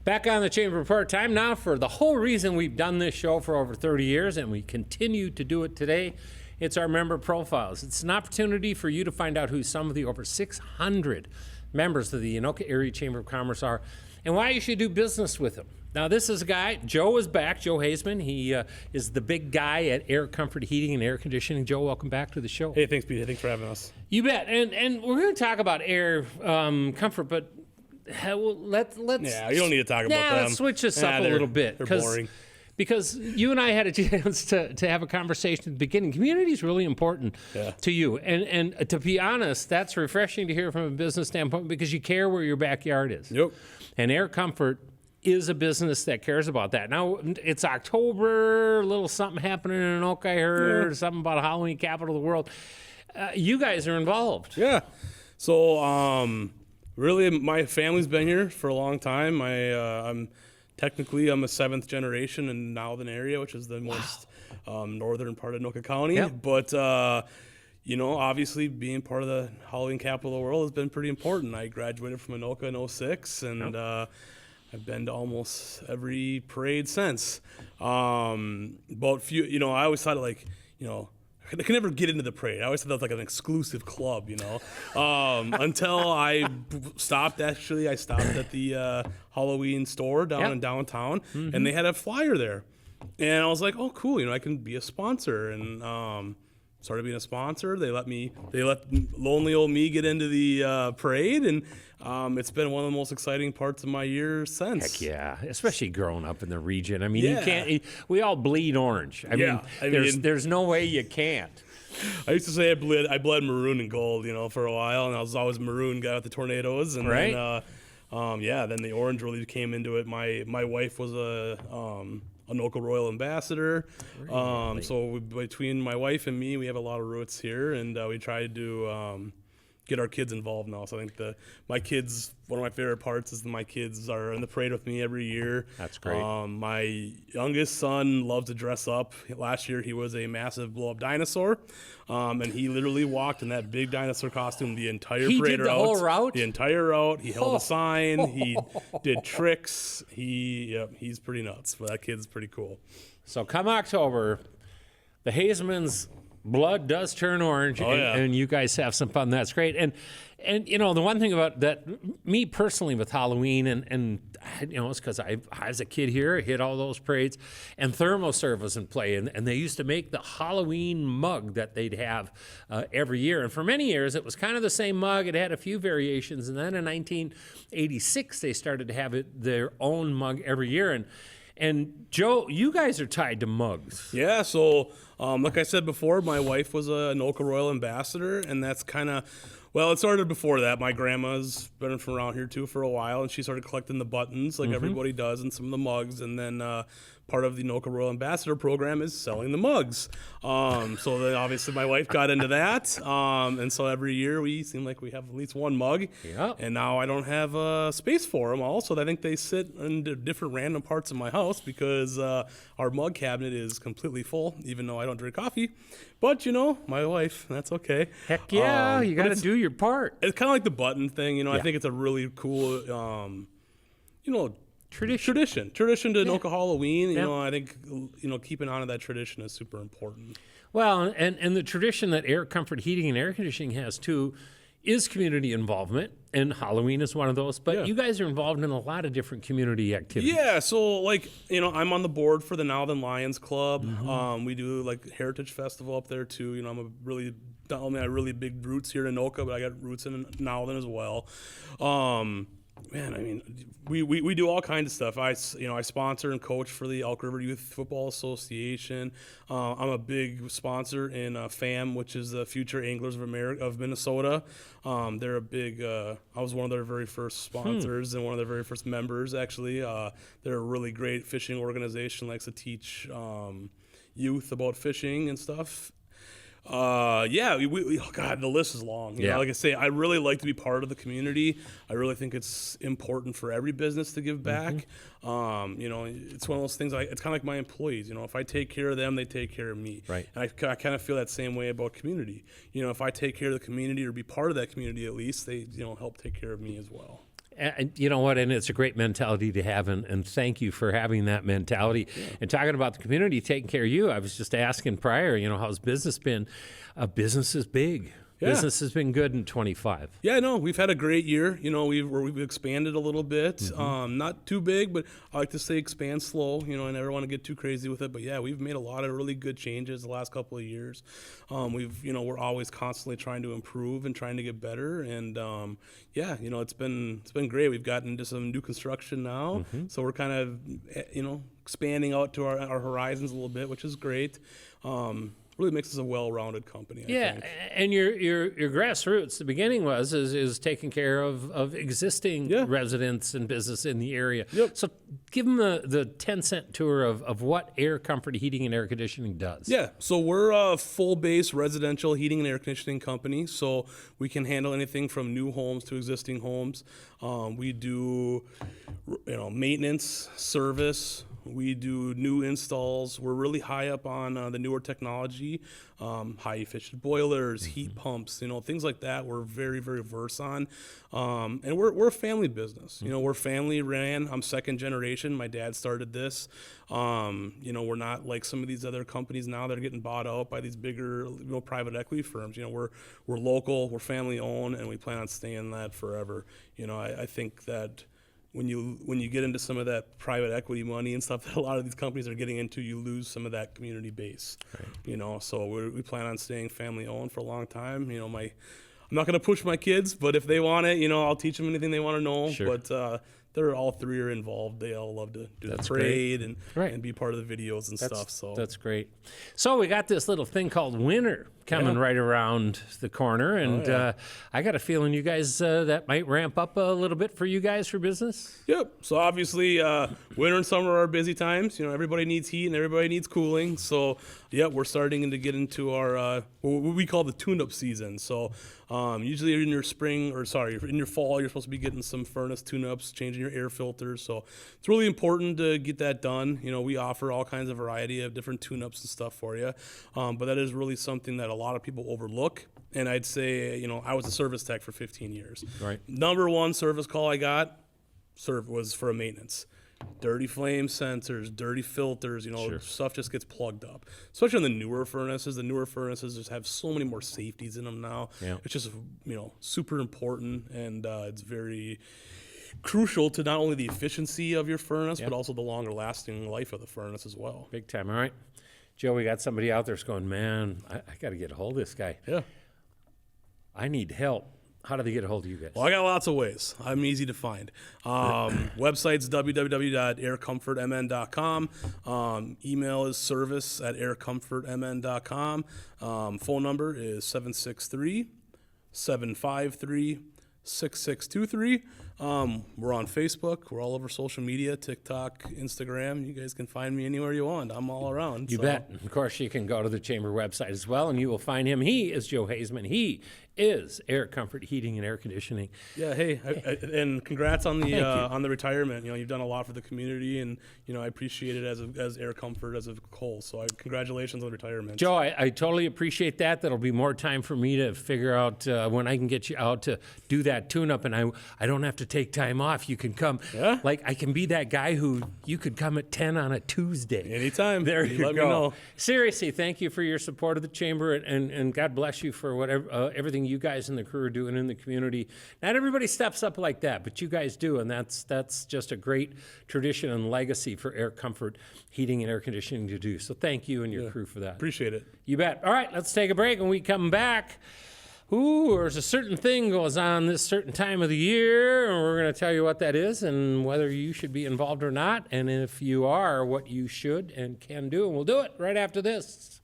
Back on the Chamber Report, time now for the whole reason we've done this show for over 30 years, and we continue to do it today. It's our member profiles. It's an opportunity for you to find out who some of the over 600 members of the Anoka Area Chamber of Commerce are and why you should do business with them. Now, this is a guy, Joe is back, Joe Hazeman. He is the big guy at Air Comfort Heating and Air Conditioning. Joe, welcome back to the show. Hey, thanks, Pete. Thanks for having us. You bet. And we're going to talk about air comfort, but let's Yeah, you don't need to talk about them. Let's switch this up a little bit. They're boring. Because you and I had a chance to have a conversation at the beginning. Community is really important to you. And to be honest, that's refreshing to hear from a business standpoint because you care where your backyard is. Yep. And Air Comfort is a business that cares about that. Now, it's October, a little something happening in Anoka, I heard, something about Halloween capital of the world. You guys are involved. Yeah. So, really, my family's been here for a long time. I'm a seventh generation in Nowthen area, which is the most northern part of Anoka County. Yep. But, obviously being part of the Halloween capital of the world has been pretty important. I graduated from Anoka in 06, and I've been to almost every parade since. I always thought I could never get into the parade. I always thought that was like an exclusive club, until I stopped. Actually, I stopped at the Halloween store down in downtown, and they had a flyer there. And I was like, oh, cool, I can be a sponsor. And started being a sponsor. They let lonely old me get into the parade, and it's been one of the most exciting parts of my year since. Heck yeah, especially growing up in the region. I mean, you can't. We all bleed orange. I mean, there's no way you can't. I used to say I bled maroon and gold, for a while, and I was always maroon guy with the tornadoes, and then the orange really came into it. My wife was a Anoka Royal Ambassador. Really? So between my wife and me, we have a lot of roots here, and we try to get our kids involved now. So I think one of my favorite parts is that my kids are in the parade with me every year. That's great. My youngest son loves to dress up. Last year, he was a massive blow-up dinosaur, and he literally walked in that big dinosaur costume the entire parade route. He did the whole route? The entire route. He held a sign. He did tricks. He's pretty nuts, but that kid's pretty cool. So come October, the Hazemans' blood does turn orange, and you guys have some fun. That's great. And the one thing about that, me personally with Halloween, and it's because I as a kid here, I hit all those parades, and ThermoServe was in play, and they used to make the Halloween mug that they'd have every year. And for many years, it was kind of the same mug. It had a few variations, and then in 1986, they started to have their own mug every year. And Joe, you guys are tied to mugs. Yeah, so like I said before, my wife was a Anoka Royal Ambassador, and that's it started before that. My grandma's been from around here too for a while, and she started collecting the buttons like everybody does and some of the mugs, and then part of the Anoka Royal Ambassador program is selling the mugs. So then obviously my wife got into that, and so every year we seem like we have at least one mug. Yep. And now I don't have space for them all, so I think they sit in different random parts of my house because our mug cabinet is completely full, even though I don't drink coffee. But, my wife, that's okay. Heck yeah, you got to do your part. It's kind of like the button thing, I think it's a really cool, Tradition to Anoka Halloween. I think keeping on to that tradition is super important. Well, and the tradition that Air Comfort Heating and Air Conditioning has too is community involvement, and Halloween is one of those. But you guys are involved in a lot of different community activities. Yeah, so I'm on the board for the Nowthen Lions Club. We do Heritage Festival up there too. I have really big roots here in Anoka, but I got roots in Nowthen as well. We do all kinds of stuff. I sponsor and coach for the Elk River Youth Football Association. I'm a big sponsor in FAM, which is the Future Anglers of Minnesota. They're a big. I was one of their very first sponsors and one of their very first members. Actually, they're a really great fishing organization. Likes to teach youth about fishing and stuff. The list is long. Like I say, I really like to be part of the community. I really think it's important for every business to give back. It's one of those things. It's kind of like my employees. If I take care of them, they take care of me. Right. And I kind of feel that same way about community. If I take care of the community or be part of that community at least, they help take care of me as well. And you know what? And it's a great mentality to have, and thank you for having that mentality. Yeah. And talking about the community taking care of you, I was just asking prior, how's business been? Business is big. Yeah. Business has been good in 25. Yeah, no, we've had a great year. We've expanded a little bit. Mm-hmm. Not too big, but I like to say expand slow. I never want to get too crazy with it. But yeah, we've made a lot of really good changes the last couple of years. We're always constantly trying to improve and trying to get better. And it's been great. We've gotten into some new construction now, so we're kind of expanding out to our horizons a little bit, which is great. Really makes us a well-rounded company. I think. And your grassroots, the beginning is taking care of existing residents and business in the area. Yep. So give them the 10-cent tour of what Air Comfort Heating and Air Conditioning does. Yeah, so we're a full-base residential heating and air conditioning company, so we can handle anything from new homes to existing homes. We do maintenance, service. We do new installs. We're really high up on the newer technology, high efficient boilers, heat pumps, things like that. We're very, very versed on. And we're a family business. We're family ran. I'm second generation. My dad started this. We're not like some of these other companies now that are getting bought out by these bigger private equity firms. We're local, we're family owned, and we plan on staying that forever. I think that when you get into some of that private equity money and stuff that a lot of these companies are getting into, you lose some of that community base. Right. So we plan on staying family owned for a long time. I'm not going to push my kids, but if they want it, I'll teach them anything they want to know. Sure. But they're all three are involved. They all love to do the parade and be part of the videos and stuff. So that's great. So we got this little thing called winter coming right around the corner, and I got a feeling you guys that might ramp up a little bit for you guys for business. Yep. So obviously, winter and summer are busy times. Everybody needs heat and everybody needs cooling. So we're starting to get into our what we call the tune-up season. So usually in your in your fall, you're supposed to be getting some furnace tune-ups, changing your air filters. So it's really important to get that done. We offer all kinds of variety of different tune-ups and stuff for you. But that is really something that a lot of people overlook. And I'd say, I was a service tech for 15 years. Right. Number one service call I got was for a maintenance. Dirty flame sensors, dirty filters, stuff just gets plugged up. Especially on the newer furnaces. The newer furnaces just have so many more safeties in them now. Yeah. It's just, super important, and it's very crucial to not only the efficiency of your furnace, but also the longer lasting life of the furnace as well. Big time. All right. Joe, we got somebody out there that's going, man, I got to get a hold of this guy. Yeah. I need help. How do they get a hold of you guys? Well, I got lots of ways. I'm easy to find. Website's www.aircomfortmn.com. Email is service@aircomfortmn.com. Phone number is 763-753-6623. We're on Facebook. We're all over social media, TikTok, Instagram. You guys can find me anywhere you want. I'm all around. You bet. Of course, you can go to the Chamber website as well, and you will find him. He is Joe Hazeman. He is Air Comfort Heating and Air Conditioning. Yeah, hey, and congrats on the retirement. You've done a lot for the community, and I appreciate it as Air Comfort as a whole. So congratulations on the retirement. Joe, I totally appreciate that. That'll be more time for me to figure out when I can get you out to do that tune-up, and I don't have to take time off. You can come. Yeah. Like, I can be that guy who you could come at 10 on a Tuesday. Anytime. There you let go. Me know. Seriously, thank you for your support of the Chamber, and God bless you for whatever everything you guys and the crew are doing in the community. Not everybody steps up like that, but you guys do, and that's just a great tradition and legacy for Air Comfort Heating and Air Conditioning to do. So thank you and your crew for that. Appreciate it. You bet. All right, let's take a break. When we come back, there's a certain thing goes on this certain time of the year, and we're going to tell you what that is and whether you should be involved or not, and if you are, what you should and can do, and we'll do it right after this.